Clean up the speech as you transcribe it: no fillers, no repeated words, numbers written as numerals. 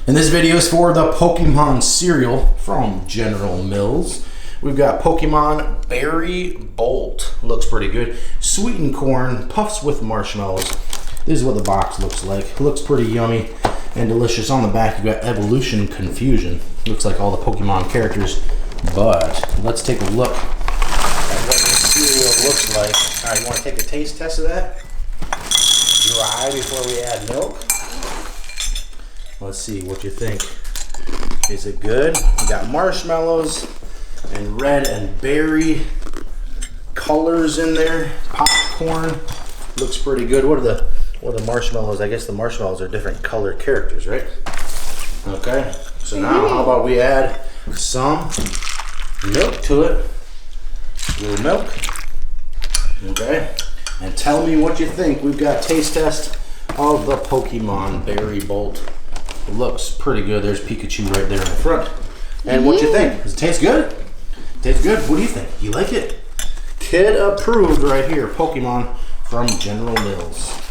And this video is for the Pokemon cereal from General Mills. We've got Pokemon Berry Bolt. Looks pretty good. Sweetened corn, puffs with marshmallows. This is what the box looks like. Looks pretty yummy and delicious. On the back, you've got Evolution Confusion. Looks like all the Pokemon characters. But let's take a look at what this cereal looks like. All right, you want to take a taste test of that? Dry before we add milk. Let's see what you think. Is it good? We got marshmallows and red and berry colors in there. Popcorn looks pretty good. What are the marshmallows? I guess the marshmallows are different color characters, right? Okay. So now how about we add some milk to it? A little milk. Okay. And tell me what you think. We've got taste test of the Pokemon Berry Bolt. It looks pretty good. There's Pikachu right there in the front. And what you think? Does it taste good? Tastes good. What do you think? You like it? Kid approved right here. Pokemon from General Mills.